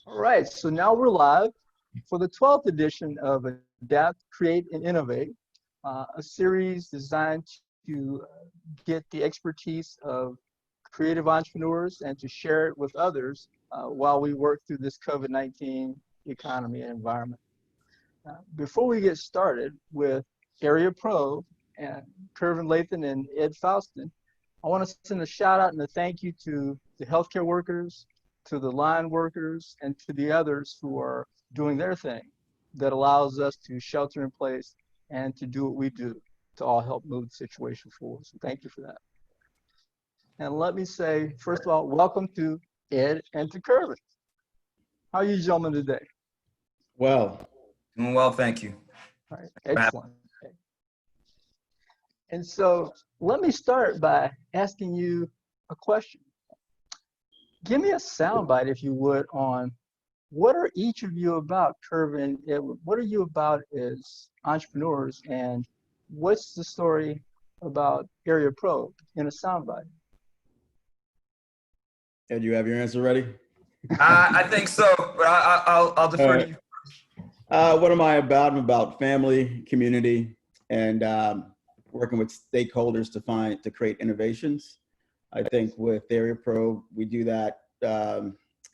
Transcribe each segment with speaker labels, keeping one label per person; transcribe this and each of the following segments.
Speaker 1: All right, so now we're live for the 12th edition of Adapt, Create, and Innovate, a series designed to get the expertise of creative entrepreneurs and to share it with others while we work through this COVID-19 economy and environment. Before we get started with Area Pro and Curvin Leatham and Ed Faustin, I want to send a shout out and a thank you to the healthcare workers, to the line workers, and to the others who are doing their thing that allows us to shelter in place and to do what we do to all help move the situation forward. So thank you for that. And let me say, first of all, welcome to Ed and to Curvin. How are you gentlemen today?
Speaker 2: Well.
Speaker 3: Doing well, thank you.
Speaker 1: All right, excellent. Okay. And so let me start by asking you a question. Give me a soundbite, if you would, on what are each of you about, Curvin? What are you about as entrepreneurs, and what's the story about Area Pro in a soundbite?
Speaker 2: Ed, you have your answer ready?
Speaker 3: I think so, but I'll defer to you.
Speaker 2: What am I about? I'm about family, community, and working with stakeholders to create innovations. I think with Area Pro, we do that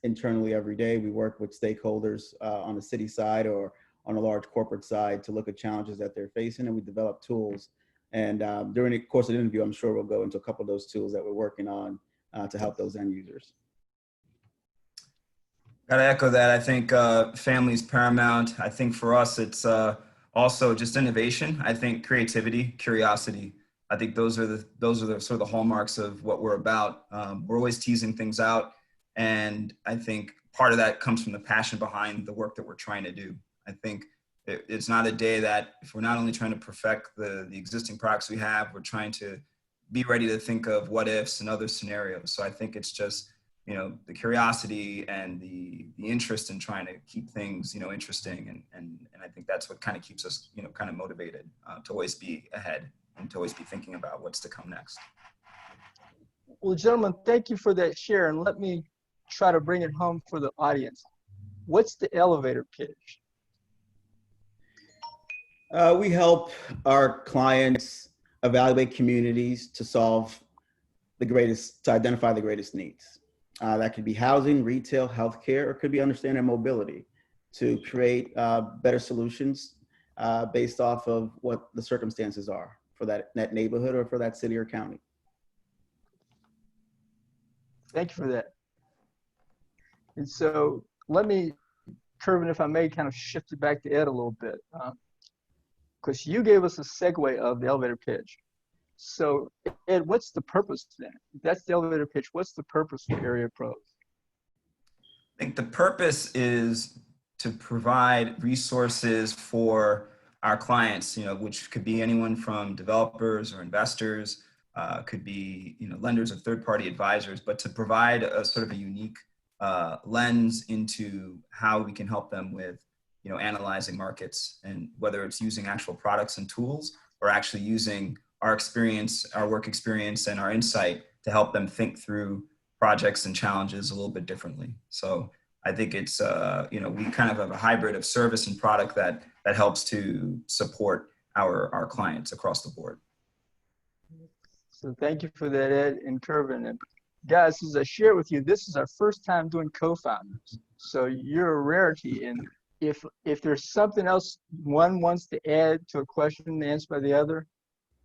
Speaker 2: internally every day. We work with stakeholders on the city side or on a large corporate side to look at challenges that they're facing, and we develop tools. And during the course of the interview, I'm sure we'll go into a couple of those tools that we're working on to help those end users.
Speaker 3: Gotta echo that. I think family is paramount. I think for us, it's also just innovation. I think creativity, curiosity. I think those are the sort of the hallmarks of what we're about. We're always teasing things out, and I think part of that comes from the passion behind the work that we're trying to do. I think it's not a day that if we're not only trying to perfect the existing products we have, we're trying to be ready to think of what ifs and other scenarios. So I think it's just, you know, the curiosity and the interest in trying to keep things, you know, interesting. And I think that's what kind of keeps us, you know, kind of motivated to always be ahead and to always be thinking about what's to come next.
Speaker 1: Well, gentlemen, thank you for that share. And let me try to bring it home for the audience. What's the elevator pitch?
Speaker 2: We help our clients evaluate communities to identify the greatest needs. That could be housing, retail, healthcare, or it could be understanding mobility to create better solutions based off of what the circumstances are for that neighborhood or for that city or county.
Speaker 1: Thank you for that. And so let me, Curvin, if I may, kind of shift it back to Ed a little bit, because you gave us a segue of the elevator pitch. So Ed, what's the purpose then? If that's the elevator pitch, what's the purpose for Area Pros?
Speaker 3: I think the purpose is to provide resources for our clients, you know, which could be anyone from developers or investors, could be, you know, lenders or third-party advisors, but to provide a sort of a unique lens into how we can help them with, you know, analyzing markets, and whether it's using actual products and tools or actually using our experience, our work experience, and our insight to help them think through projects and challenges a little bit differently. So I think it's, you know, we kind of have a hybrid of service and product that helps to support our clients across the board.
Speaker 1: So thank you for that, Ed and Curvin. And guys, as I share with you, this is our first time doing co-founders. So you're a rarity. And if there's something else one wants to add to a question answered by the other,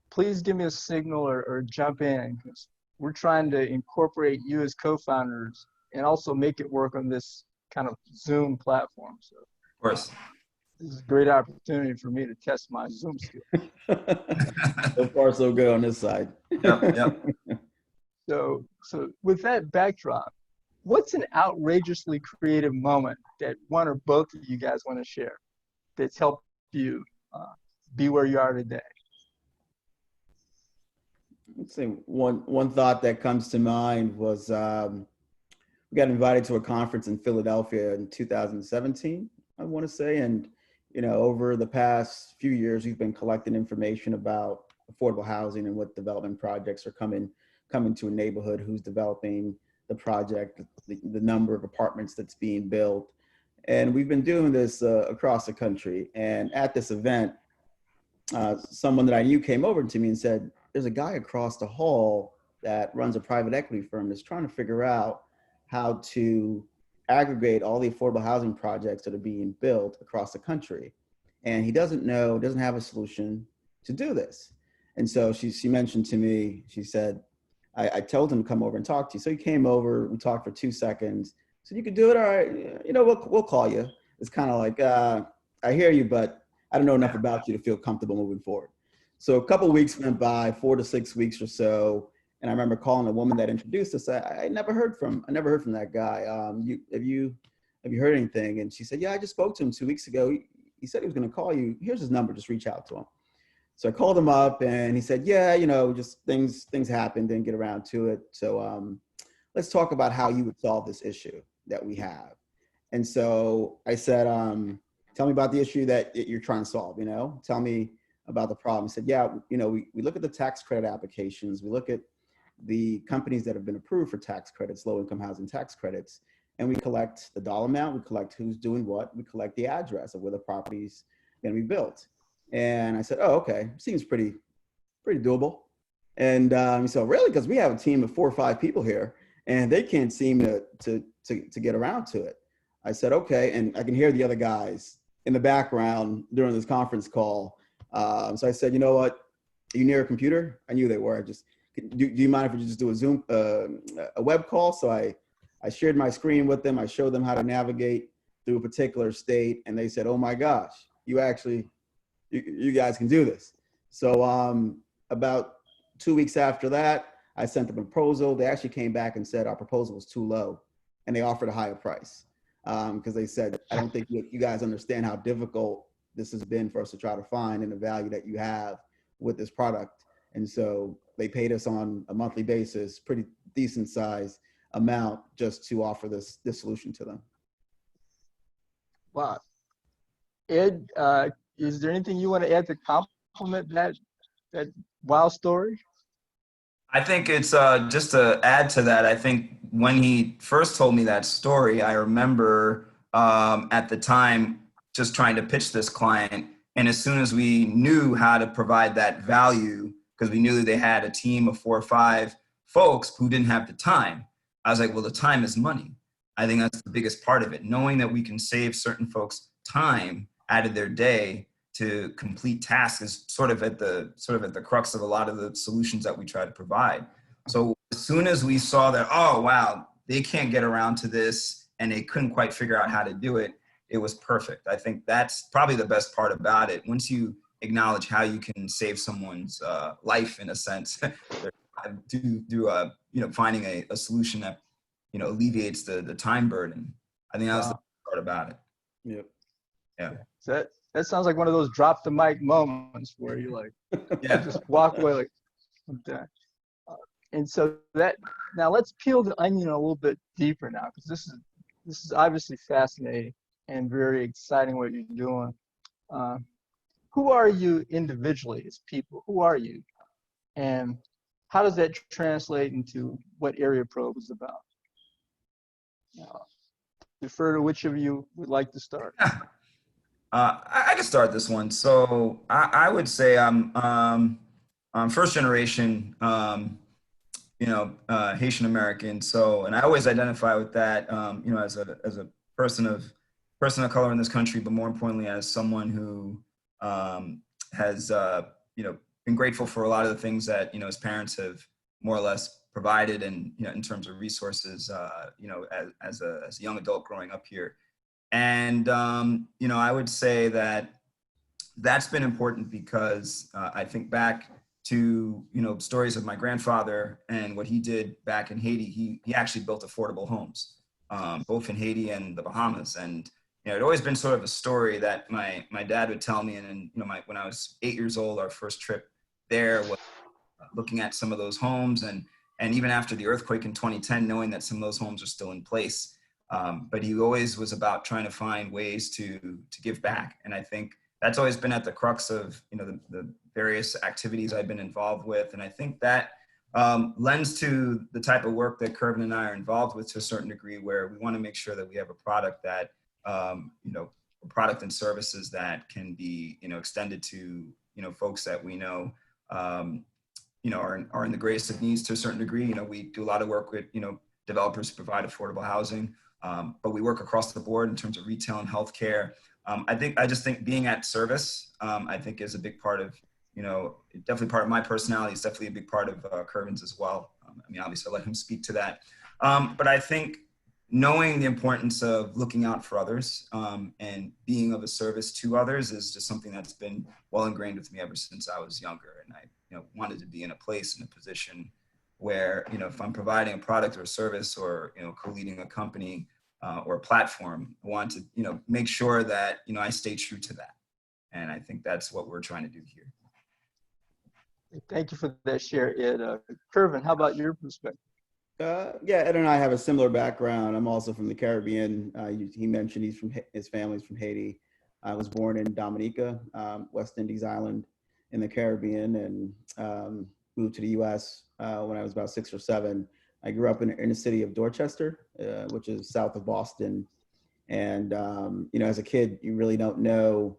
Speaker 1: please give me a signal or jump in, because we're trying to incorporate you as co-founders and also make it work on this kind of Zoom platform. So,
Speaker 3: of course.
Speaker 1: This is a great opportunity for me to test my Zoom skills.
Speaker 2: So far, so good on this side.
Speaker 3: Yep.
Speaker 1: So with that backdrop, what's an outrageously creative moment that one or both of you guys want to share that's helped you be where you are today?
Speaker 2: Let's say one thought that comes to mind was we got invited to a conference in Philadelphia in 2017, I want to say, and you know, over the past few years, we've been collecting information about affordable housing and what development projects are coming to a neighborhood, who's developing the project, the number of apartments that's being built. And we've been doing this across the country. And at this event, someone that I knew came over to me and said, there's a guy across the hall that runs a private equity firm that's trying to figure out how to aggregate all the affordable housing projects that are being built across the country. And he doesn't have a solution to do this. And so she mentioned to me, she said, I told him to come over and talk to you. So he came over, we talked for 2 seconds. So you could do it, all right, we'll call you. It's kind of like, I hear you, but I don't know enough about you to feel comfortable moving forward. So a couple of weeks went by, 4 to 6 weeks or so. And I remember calling a woman that introduced us. I never heard from that guy. Have you heard anything? And she said, yeah, I just spoke to him 2 weeks ago. He said he was going to call you. Here's his number. Just reach out to him. So I called him up and he said, yeah, just things happened, didn't get around to it. So let's talk about how you would solve this issue that we have. And so I said, tell me about the issue that you're trying to solve, tell me about the problem. He said, yeah, we look at the tax credit applications. We look at the companies that have been approved for tax credits, low income housing tax credits, and we collect the dollar amount, we collect who's doing what, we collect the address of where the property's gonna be built. And I said, oh, okay, seems pretty doable. And he said, really? Because we have a team of 4 or 5 people here and they can't seem to get around to it. I said, okay. And I can hear the other guys in the background during this conference call. So I said, you know what? Are you near a computer? I knew they were. Do you mind if we just do a Zoom, a web call? So I shared my screen with them. I showed them how to navigate through a particular state. And they said, oh my gosh, you guys can do this. So about 2 weeks after that, I sent them a proposal. They actually came back and said our proposal was too low and they offered a higher price. Because they said, I don't think you guys understand how difficult this has been for us to try to find and the value that you have with this product. And so they paid us on a monthly basis, pretty decent size amount just to offer this solution to them.
Speaker 1: Wow. Ed, is there anything you want to add to complement that wow story?
Speaker 3: I think it's just to add to that. I think when he first told me that story, I remember at the time just trying to pitch this client. And as soon as we knew how to provide that value, because we knew that they had a team of 4 or 5 folks who didn't have the time, I was like, well, the time is money. I think that's the biggest part of it. Knowing that we can save certain folks time out of their day to complete tasks is sort of at the crux of a lot of the solutions that we try to provide. So as soon as we saw that, oh, wow, they can't get around to this and they couldn't quite figure out how to do it, it was perfect. I think that's probably the best part about it. Once you acknowledge how you can save someone's life in a sense, through finding a solution that alleviates the time burden. I think that's the part about it.
Speaker 2: Yep.
Speaker 3: Yeah.
Speaker 1: So that sounds like one of those drop the mic moments where you like just walk away like that. And so now let's peel the onion a little bit deeper now, because this is obviously fascinating and very exciting what you're doing. Who are you individually as people? Who are you? And how does that translate into what Area Probe is about? Defer to which of you would like to start.
Speaker 3: I can start this one. So I would say I'm first generation, Haitian American. So, and I always identify with that, as a person of color in this country, but more importantly, as someone who has been grateful for a lot of the things that his parents have more or less provided, and in terms of resources, as a young adult growing up here. And, I would say that that's been important because I think back to, stories of my grandfather and what he did back in Haiti. He actually built affordable homes, both in Haiti and the Bahamas. And, it'd always been sort of a story that my dad would tell me. And when I was 8 years old, our first trip there was looking at some of those homes. And even after the earthquake in 2010, knowing that some of those homes are still in place. But he always was about trying to find ways to give back. And I think that's always been at the crux of, the various activities I've been involved with. And I think that lends to the type of work that Curvin and I are involved with to a certain degree, where we want to make sure that we have a product that, product and services that can be, extended to, folks that we know, are in the greatest of needs to a certain degree. We do a lot of work with, developers who provide affordable housing, but we work across the board in terms of retail and healthcare. I just think being at service, I think is a big part of, definitely part of my personality. It's definitely a big part of Curvin's as well. Obviously I'll let him speak to that. But I think knowing the importance of looking out for others and being of a service to others is just something that's been well ingrained with me ever since I was younger. And I wanted to be in a place, in a position where, if I'm providing a product or a service or, co-leading a company or a platform, I want to, make sure that, I stay true to that. And I think that's what we're trying to do here.
Speaker 1: Thank you for that share, Ed. Curvin, how about your perspective?
Speaker 2: Yeah, Ed and I have a similar background. I'm also from the Caribbean. He mentioned his family's from Haiti. I was born in Dominica, West Indies island in the Caribbean, and moved to the U.S. When I was about 6 or 7. I grew up in the city of Dorchester, which is south of Boston. And, as a kid, you really don't know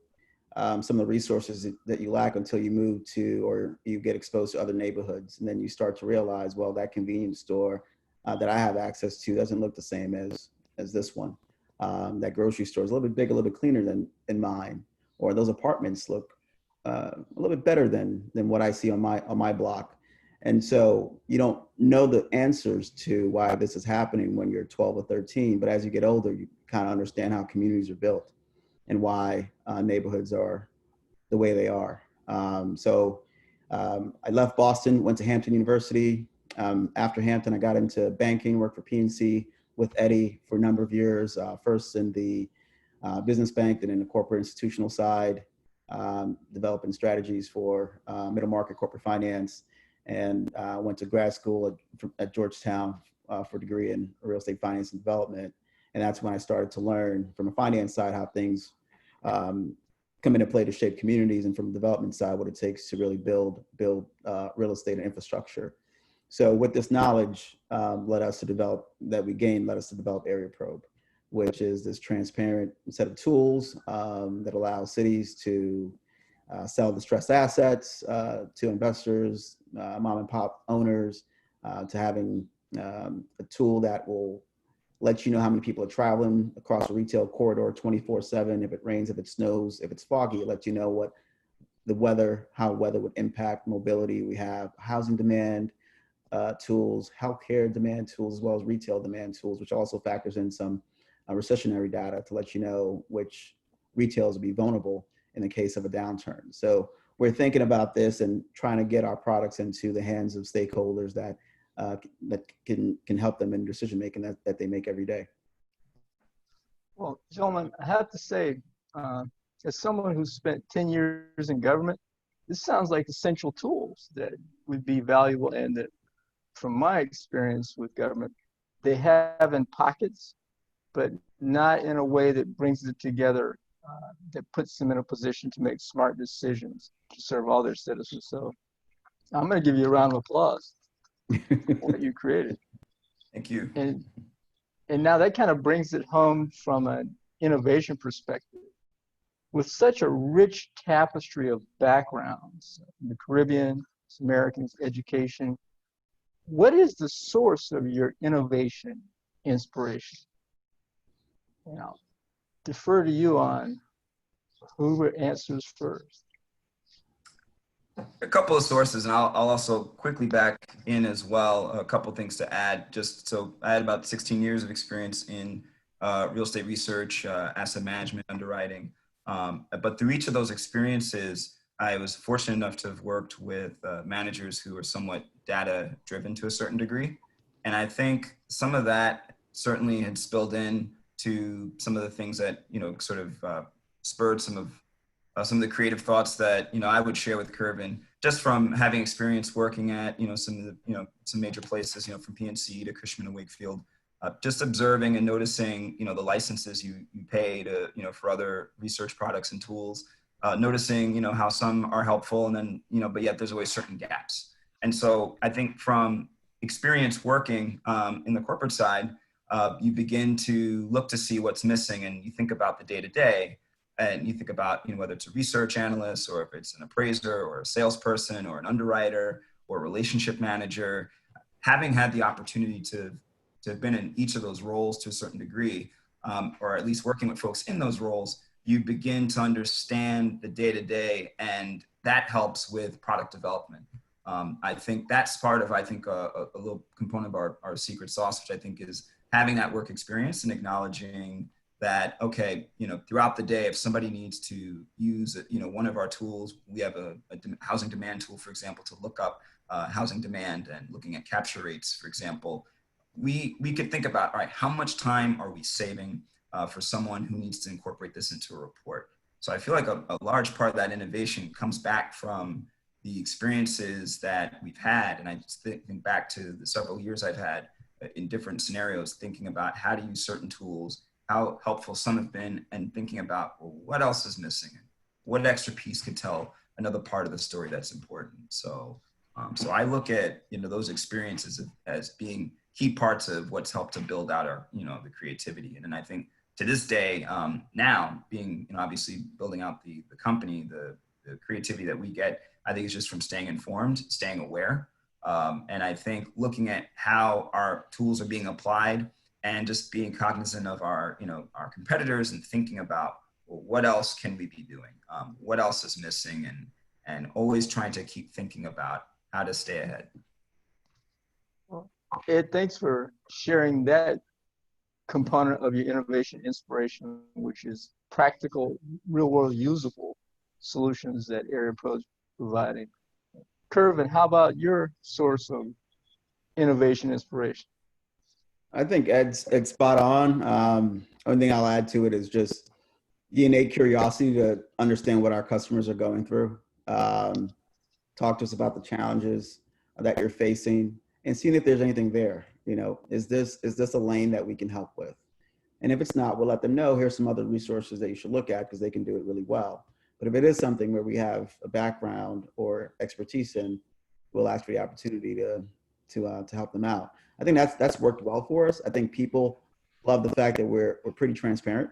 Speaker 2: some of the resources that you lack until you move to, or you get exposed to other neighborhoods. And then you start to realize, well, that convenience store that I have access to doesn't look the same as this one. That grocery store is a little bit bigger, a little bit cleaner than mine. Or those apartments look a little bit better than what I see on my block. And so you don't know the answers to why this is happening when you're 12 or 13, but as you get older, you kind of understand how communities are built and why neighborhoods are the way they are. I left Boston, went to Hampton University. After Hampton, I got into banking, worked for PNC with Eddie for a number of years, first in the business bank, then in the corporate institutional side, developing strategies for middle market corporate finance, and went to grad school at Georgetown for a degree in real estate finance and development. And that's when I started to learn from a finance side how things come into play to shape communities, and from the development side what it takes to really build real estate and infrastructure. So with this knowledge led us to develop Area Probe, which is this transparent set of tools that allows cities to sell distressed assets to investors, mom and pop owners, to having a tool that will let you know how many people are traveling across a retail corridor 24/7. If it rains, if it snows, if it's foggy, it lets you know how weather would impact mobility. We have housing demand tools, healthcare demand tools, as well as retail demand tools, which also factors in some recessionary data to let you know which retailers will be vulnerable in the case of a downturn. So we're thinking about this and trying to get our products into the hands of stakeholders that can help them in decision making that they make every day.
Speaker 1: Well, gentlemen, I have to say, as someone who spent 10 years in government, this sounds like essential tools that would be valuable, and that, from my experience with government, they have in pockets, but not in a way that brings it together, that puts them in a position to make smart decisions to serve all their citizens. So I'm going to give you a round of applause for what you created.
Speaker 3: Thank you.
Speaker 1: And now that kind of brings it home from an innovation perspective. With such a rich tapestry of backgrounds, in the Caribbean, Americans, education, what is the source of your innovation inspiration? I'll defer to you on who answers first.
Speaker 3: A couple of sources, and I'll also quickly back in as well. A couple of things to add. Just so I had about 16 years of experience in real estate research, asset management, underwriting. But through each of those experiences, I was fortunate enough to have worked with managers who were somewhat data driven to a certain degree. And I think some of that certainly had spilled in to some of the things that, sort of spurred some of the creative thoughts that, I would share with Curvin, just from having experience working at, some major places, from PNC to Cushman and Wakefield, just observing and noticing, the licenses you pay to, for other research products and tools, noticing, how some are helpful and then, but yet there's always certain gaps. And so I think from experience working in the corporate side, you begin to look to see what's missing, and you think about the day-to-day, and you think about, whether it's a research analyst, or if it's an appraiser or a salesperson or an underwriter or a relationship manager. Having had the opportunity to have been in each of those roles to a certain degree, or at least working with folks in those roles, you begin to understand the day-to-day, and that helps with product development. I think that's part of, a little component of our secret sauce, which I think is having that work experience and acknowledging that, okay, throughout the day, if somebody needs to use, one of our tools, we have a housing demand tool, for example, to look up housing demand and looking at capture rates, for example. We could think about, all right, how much time are we saving for someone who needs to incorporate this into a report? So I feel like a large part of that innovation comes back from the experiences that we've had. And I just think back to the several years I've had in different scenarios, thinking about how to use certain tools, how helpful some have been, and thinking about, well, what else is missing? What extra piece could tell another part of the story that's important? So I look at, those experiences as being key parts of what's helped to build out our, the creativity. And then I think to this day, now being, obviously building out the company, the creativity that we get, I think it's just from staying informed, staying aware. And I think looking at how our tools are being applied and just being cognizant of our, our competitors, and thinking about, well, what else can we be doing? What else is missing? And always trying to keep thinking about how to stay ahead.
Speaker 1: Well, Ed, thanks for sharing that component of your innovation inspiration, which is practical, real-world usable solutions that Area Pro is providing. Curvin, how about your source of innovation inspiration?
Speaker 2: I think Ed's spot on. Only thing I'll add to it is just the innate curiosity to understand what our customers are going through. Talk to us about the challenges that you're facing, and seeing if there's anything there. Is this a lane that we can help with? And if it's not, we'll let them know, here's some other resources that you should look at, because they can do it really well. But if it is something where we have a background or expertise in, we'll ask for the opportunity to help them out. I think that's worked well for us. I think people love the fact that we're pretty transparent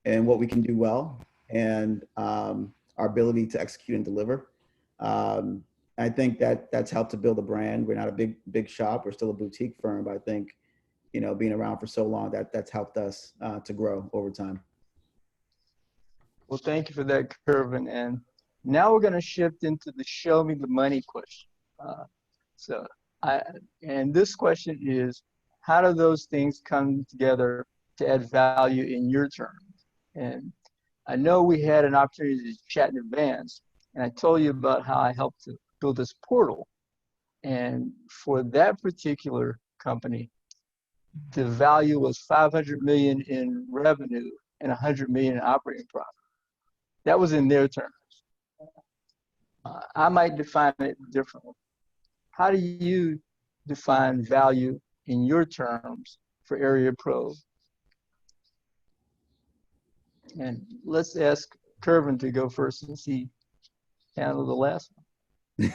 Speaker 2: in what we can do well, and our ability to execute and deliver. I think that's helped to build a brand. We're not a big shop. We're still a boutique firm, but I think, being around for so long, that's helped us to grow over time.
Speaker 1: Well, thank you for that, Curvin. And now we're going to shift into the show me the money question. And this question is, how do those things come together to add value in your terms? And I know we had an opportunity to chat in advance, and I told you about how I helped to build this portal. And for that particular company, the value was 500 million in revenue and 100 million in operating profit. That was in their terms. I might define it differently. How do you define value in your terms for Area Pro? And let's ask Curvin to go first, since he handled the last one.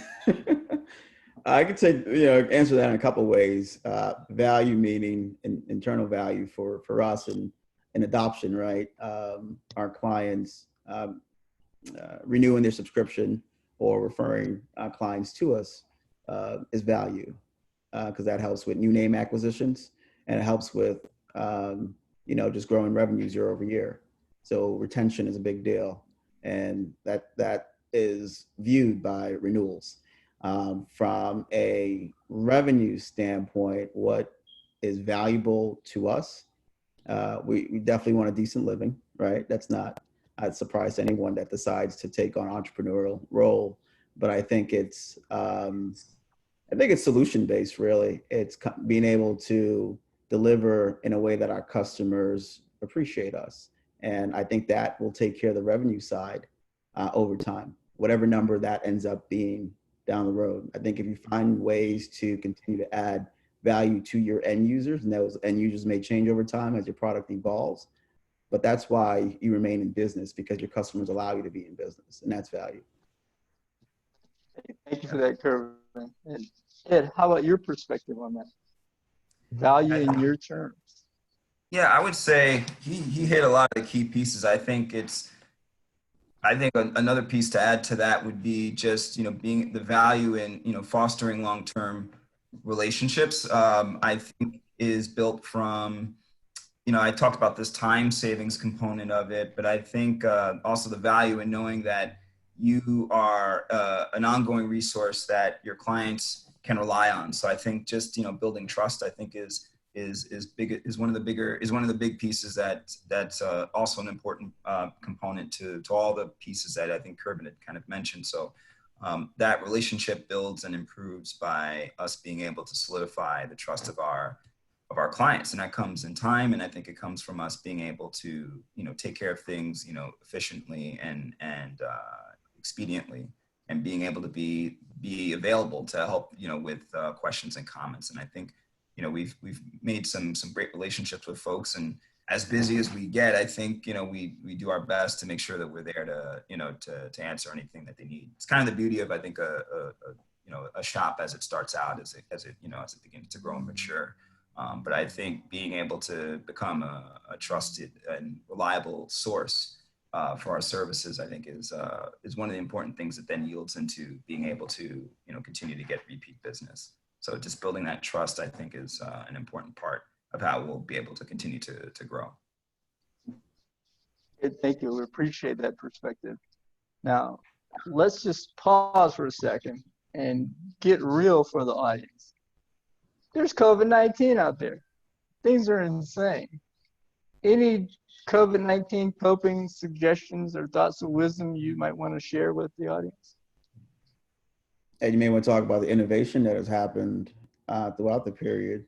Speaker 2: I could say, answer that in a couple of ways. Value meaning internal value for us and adoption, right? Our clients renewing their subscription or referring clients to us is value, because that helps with new name acquisitions, and it helps with just growing revenues year over year. So retention is a big deal, and that is viewed by renewals. From a revenue standpoint, what is valuable to us, we definitely want a decent living, right? That's not a surprise to anyone that decides to take on entrepreneurial role, but I think it's solution based, really. It's being able to deliver in a way that our customers appreciate us, and I think that will take care of the revenue side over time, whatever number that ends up being down the road. I think if you find ways to continue to add value to your end users, and those end users may change over time as your product evolves, but that's why you remain in business, because your customers allow you to be in business, and that's value.
Speaker 1: Thank you for that, Curvin. And Ed, how about your perspective on that? Value in your terms.
Speaker 3: Yeah, I would say he hit a lot of the key pieces. I think another piece to add to that would be just, being the value in, fostering long-term relationships. I think is built from, I talked about this time savings component of it, but I think also the value in knowing that you are an ongoing resource that your clients can rely on. So I think just, building trust, I think is one of the big pieces that's also an important component to all the pieces that I think Curvin had kind of mentioned. So that relationship builds and improves by us being able to solidify the trust of our clients, and that comes in time. And I think it comes from us being able to take care of things efficiently and expediently, and being able to be available to help with questions and comments. And I think we've made some great relationships with folks, and as busy as we get, I think we do our best to make sure that we're there to answer anything that they need. It's kind of the beauty of, I think, a shop as it starts out, as it begins to grow and mature. But I think being able to become a trusted and reliable source for our services, I think is one of the important things that then yields into being able to continue to get repeat business. So just building that trust, I think, is an important part of how we'll be able to continue to grow.
Speaker 1: Thank you. We appreciate that perspective. Now, let's just pause for a second and get real for the audience. There's COVID-19 out there. Things are insane. Any COVID-19 coping suggestions or thoughts of wisdom you might want to share with the audience?
Speaker 2: And you may want to talk about the innovation that has happened throughout the period.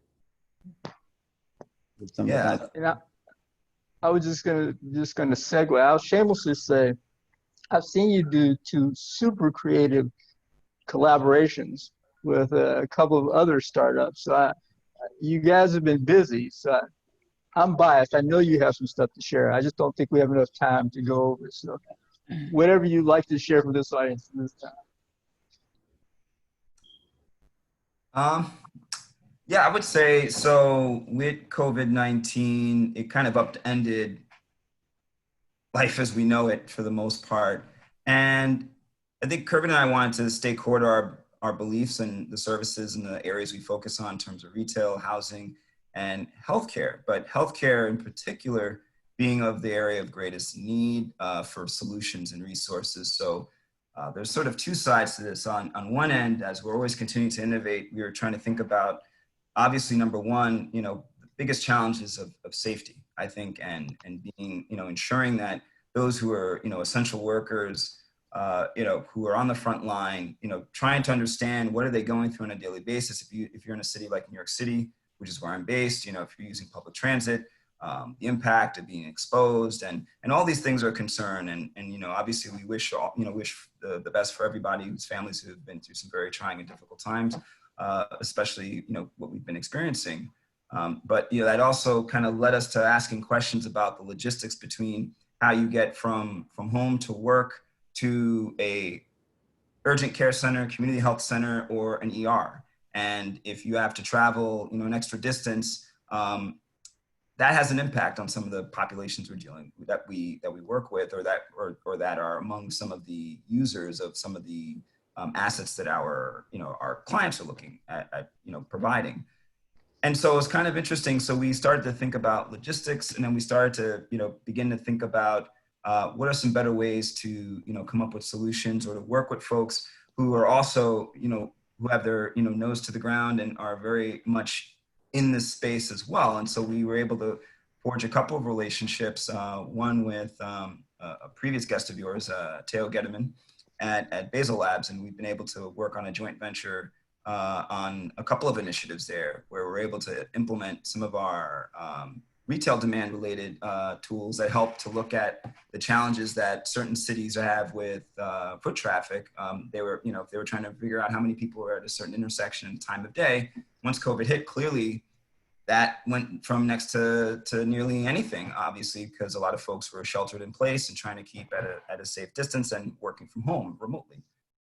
Speaker 3: Yeah.
Speaker 1: And I was just gonna segue. I'll shamelessly say, I've seen you do 2 super creative collaborations with a couple of other startups. So you guys have been busy. So I'm biased. I know you have some stuff to share. I just don't think we have enough time to go over. So whatever you'd like to share with this audience this time.
Speaker 3: Yeah, I would say, so with COVID-19, it kind of upended life as we know it for the most part. And I think Curvin and I wanted to stay core to our beliefs and the services and the areas we focus on in terms of retail, housing, and healthcare. But healthcare in particular being of the area of greatest need for solutions and resources. So there's sort of 2 sides to this. On one end, as we're always continuing to innovate, we are trying to think about, obviously, number one, the biggest challenges of safety, I think, and being, ensuring that those who are, essential workers, who are on the front line, trying to understand what are they going through on a daily basis. If you're in a city like New York City, which is where I'm based, if you're using public transit, the impact of being exposed, and all these things are a concern. And obviously we wish the best for everybody whose families who have been through some very trying and difficult times, especially, what we've been experiencing. But, that also kind of led us to asking questions about the logistics between how you get from home to work to a urgent care center, community health center, or an ER. And if you have to travel, an extra distance, that has an impact on some of the populations we're dealing with, that we work with, or that are among some of the users of some of the assets that our clients are looking at providing. And so it's kind of interesting. So we started to think about logistics, and then we started to begin to think about what are some better ways to come up with solutions, or to work with folks who are also who have their nose to the ground and are very much in this space as well. And so we were able to forge a couple of relationships, one with a previous guest of yours, Teo Getterman at Basel Labs, and we've been able to work on a joint venture on a couple of initiatives there, where we're able to implement some of our retail demand related tools that help to look at the challenges that certain cities have with foot traffic. They were, if they were trying to figure out how many people were at a certain intersection and time of day, once COVID hit, clearly that went from next to nearly anything, obviously, because a lot of folks were sheltered in place and trying to keep at a safe distance and working from home remotely.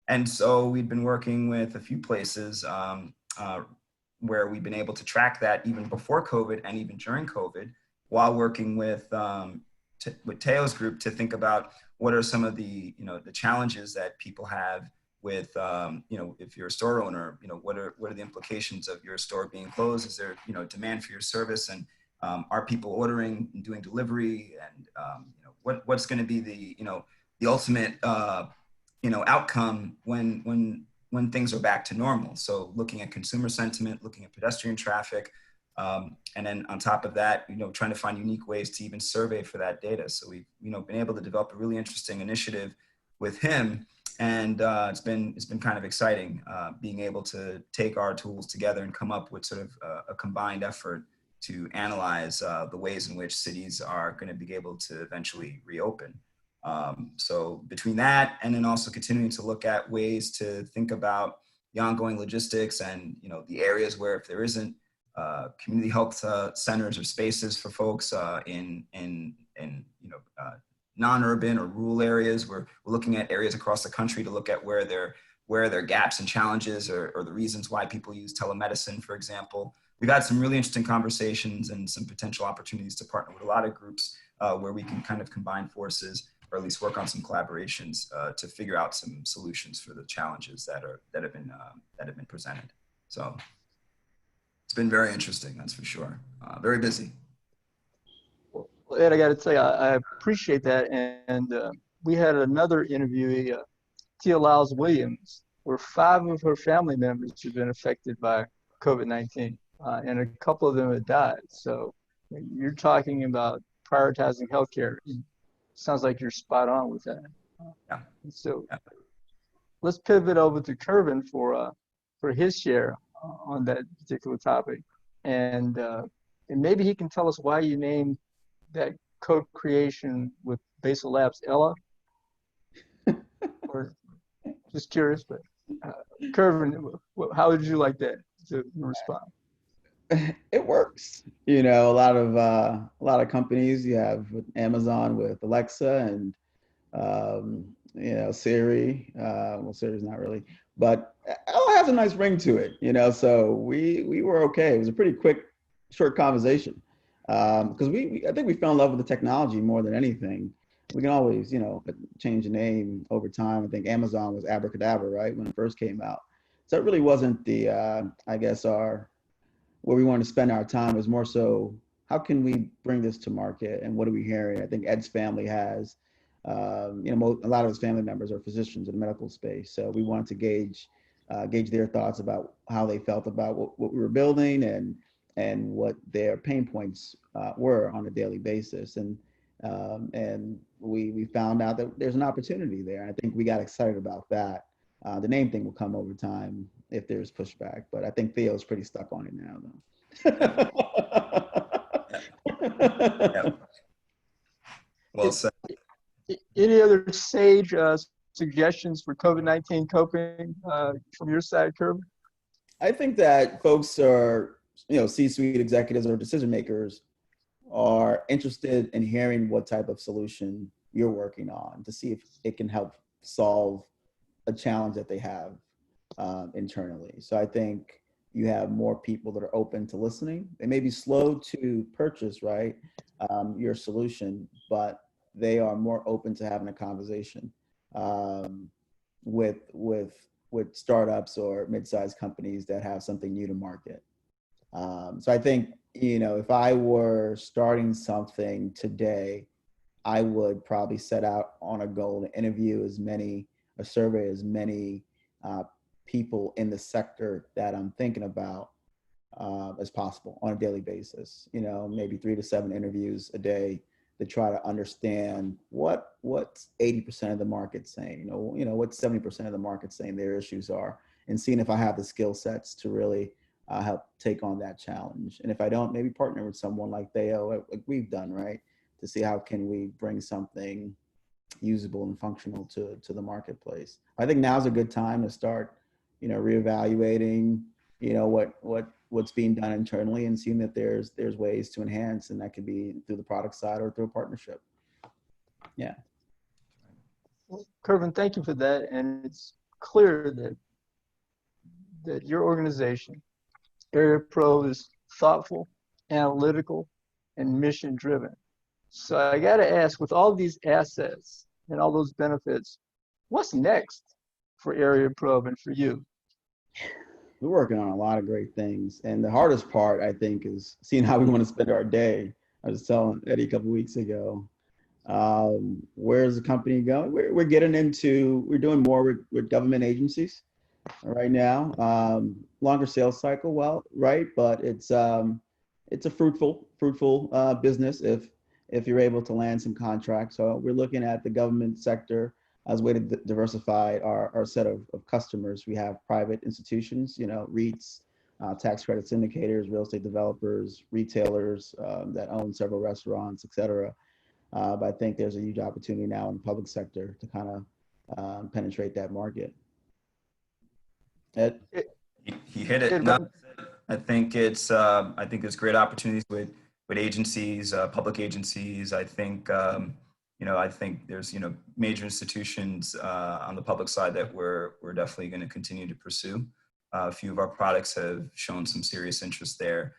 Speaker 3: And so we've been working with a few places where we've been able to track that even before COVID and even during COVID, while working with Teo's group to think about what are some of the the challenges that people have with if you're a store owner, what are the implications of your store being closed? Is there demand for your service, and are people ordering and doing delivery, and what's going to be the ultimate outcome when things are back to normal. So looking at consumer sentiment, looking at pedestrian traffic, and then on top of that, trying to find unique ways to even survey for that data. So we've been able to develop a really interesting initiative with him, and it's been kind of exciting being able to take our tools together and come up with sort of a combined effort to analyze the ways in which cities are going to be able to eventually reopen. So between that, and then also continuing to look at ways to think about the ongoing logistics and the areas where if there isn't community health centers or spaces for folks in non-urban or rural areas, we're looking at areas across the country to look at where there are gaps and challenges, or the reasons why people use telemedicine, for example. We've had some really interesting conversations and some potential opportunities to partner with a lot of groups where we can kind of combine forces, or at least work on some collaborations to figure out some solutions for the challenges that have been presented. So it's been very interesting, that's for sure. Very busy.
Speaker 1: Well, Ed, I got to tell you, I appreciate that. And we had another interviewee, Tia Lyles Williams, where 5 of her family members have been affected by COVID-19, and a couple of them have died. So you're talking about prioritizing healthcare. Sounds like you're spot on with that.
Speaker 3: Yeah.
Speaker 1: So let's pivot over to Curvin for his share on that particular topic, and maybe he can tell us why you named that co-creation with Basal Labs Ella. Or just curious, but Curvin, how would you like that to respond?
Speaker 2: It works. A lot of companies you have with Amazon with Alexa and Siri. Well, Siri's not really, but Ella has a nice ring to it. So we were okay. It was a pretty quick, short conversation because I think we fell in love with the technology more than anything. We can always change the name over time. I think Amazon was Abracadabra, right, when it first came out. So it really wasn't the I guess where we wanted to spend our time. It was more so, how can we bring this to market, and what are we hearing? I think Ed's family has, a lot of his family members are physicians in the medical space. So we wanted to gauge their thoughts about how they felt about what we were building and what their pain points were on a daily basis. And we found out that there's an opportunity there. And I think we got excited about that. The name thing will come over time if there's pushback, but I think Theo's pretty stuck on it now, though.
Speaker 3: Yeah. Well said.
Speaker 1: Any other sage suggestions for COVID-19 coping from your side, Curvin?
Speaker 2: I think that folks are, C-suite executives or decision makers are interested in hearing what type of solution you're working on to see if it can help solve a challenge that they have internally. So I think you have more people that are open to listening. They may be slow to purchase, right, your solution, but they are more open to having a conversation with startups or mid-sized companies that have something new to market. So I think, if I were starting something today, I would probably set out on a goal to interview survey as many people in the sector that I'm thinking about as possible on a daily basis. Maybe 3 to 7 interviews a day to try to understand what's 80% of the market saying, what's 70% of the market saying their issues are, and seeing if I have the skill sets to really help take on that challenge. And if I don't, maybe partner with someone like Theo, like we've done, right, to see how can we bring something usable and functional to the marketplace. I think now's a good time to start, reevaluating, what's being done internally, and seeing that there's ways to enhance, and that could be through the product side or through a partnership. Yeah.
Speaker 1: Well, Curvin, thank you for that. And it's clear that your organization, Area Pro, is thoughtful, analytical, and mission driven. So I got to ask, with all these assets and all those benefits, what's next for Area Pro and for you?
Speaker 2: We're working on a lot of great things. And the hardest part, I think, is seeing how we want to spend our day. I was telling Eddie a couple of weeks ago, where's the company going? We're getting into, we're doing more with government agencies right now. Longer sales cycle, well, right, but it's a fruitful business if you're able to land some contracts. So we're looking at the government sector as a way to diversify our set of customers. We have private institutions, REITs, tax credit syndicators, real estate developers, retailers that own several restaurants, et cetera. But I think there's a huge opportunity now in the public sector to kind of penetrate that market. Ed?
Speaker 3: He hit it. No, I think there's great opportunities with agencies, public agencies. I think I think there's major institutions on the public side that we're definitely going to continue to pursue. A few of our products have shown some serious interest there.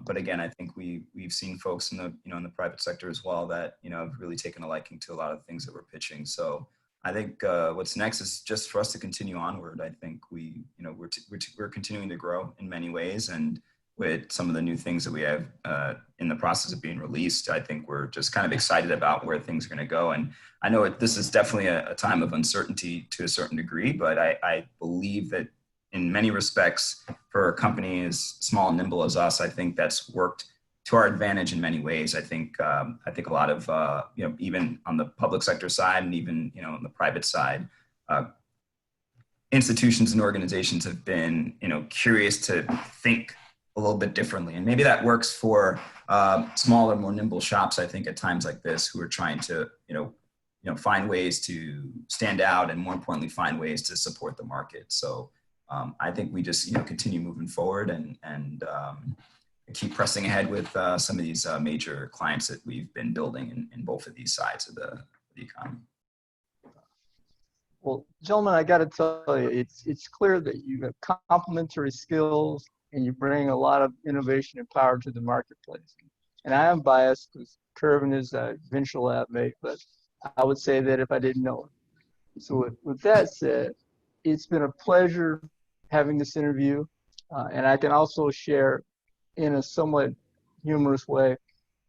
Speaker 3: But again, I think we've seen folks in the in the private sector as well that have really taken a liking to a lot of the things that we're pitching. So I think what's next is just for us to continue onward. I think we're continuing to grow in many ways, and with some of the new things that we have in the process of being released, I think we're just kind of excited about where things are going to go. And I know this is definitely a time of uncertainty to a certain degree, but I believe that in many respects, for a company as small and nimble as us, I think that's worked to our advantage in many ways. I think a lot of even on the public sector side and even on the private side, institutions and organizations have been curious to think a little bit differently, and maybe that works for smaller, more nimble shops. I think at times like this, who are trying to find ways to stand out, and more importantly, find ways to support the market. So I think we just continue moving forward and keep pressing ahead with some of these major clients that we've been building in both of these sides of the economy.
Speaker 1: Well, gentlemen, I got to tell you, it's clear that you have complementary skills and you bring a lot of innovation and power to the marketplace. And I am biased because Curvin is a Venture Lab mate, but I would say that if I didn't know it. So with that said, it's been a pleasure having this interview. And I can also share in a somewhat humorous way,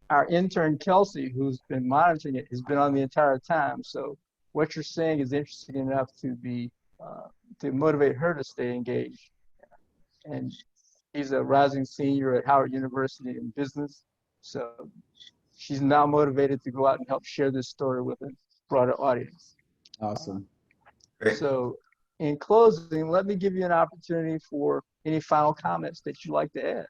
Speaker 1: our intern, Kelsey, who's been monitoring it, has been on the entire time. So what you're saying is interesting enough to motivate her to stay engaged. And she's a rising senior at Howard University in business. So she's now motivated to go out and help share this story with a broader audience.
Speaker 2: Awesome.
Speaker 3: Great.
Speaker 1: So in closing, let me give you an opportunity for any final comments that you'd like to add.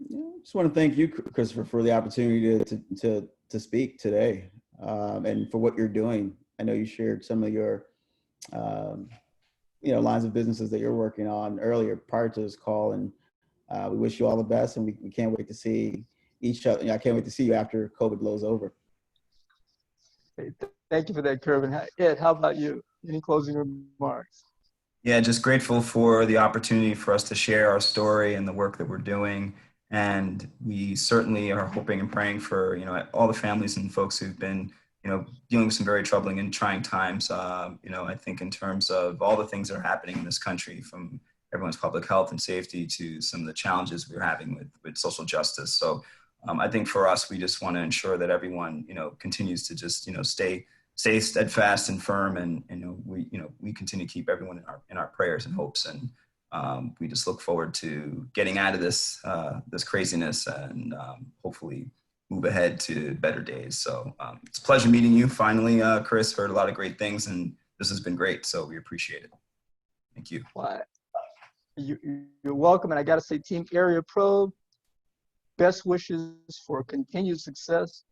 Speaker 2: Yeah, I just want to thank you, Christopher, for the opportunity to speak today, and for what you're doing. I know you shared some of your lines of businesses that you're working on earlier prior to this call, and we wish you all the best, and we can't wait to see each other. I can't wait to see you after COVID blows over.
Speaker 1: Hey, thank you for that, Curvin. Ed, how about you? Any closing remarks?
Speaker 3: Yeah, just grateful for the opportunity for us to share our story and the work that we're doing. And we certainly are hoping and praying for, all the families and folks who've been, dealing with some very troubling and trying times. I think in terms of all the things that are happening in this country, from everyone's public health and safety to some of the challenges we're having with social justice. So I think for us, we just want to ensure that everyone, continues to just, stay steadfast and firm, and we continue to keep everyone in our prayers and hopes, and we just look forward to getting out of this craziness and hopefully move ahead to better days. So it's a pleasure meeting you finally, Chris. Heard a lot of great things, and this has been great, so we appreciate it. Thank you.
Speaker 1: Well, you're welcome, and I got to say, Team Area Pro, best wishes for continued success,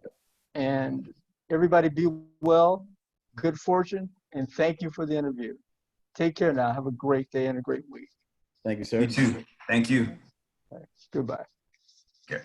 Speaker 1: and everybody be well, good fortune, and thank you for the interview. Take care now. Have a great day and a great week.
Speaker 2: Thank you, sir.
Speaker 3: You too. Thank you.
Speaker 1: Right. Goodbye.
Speaker 3: Okay.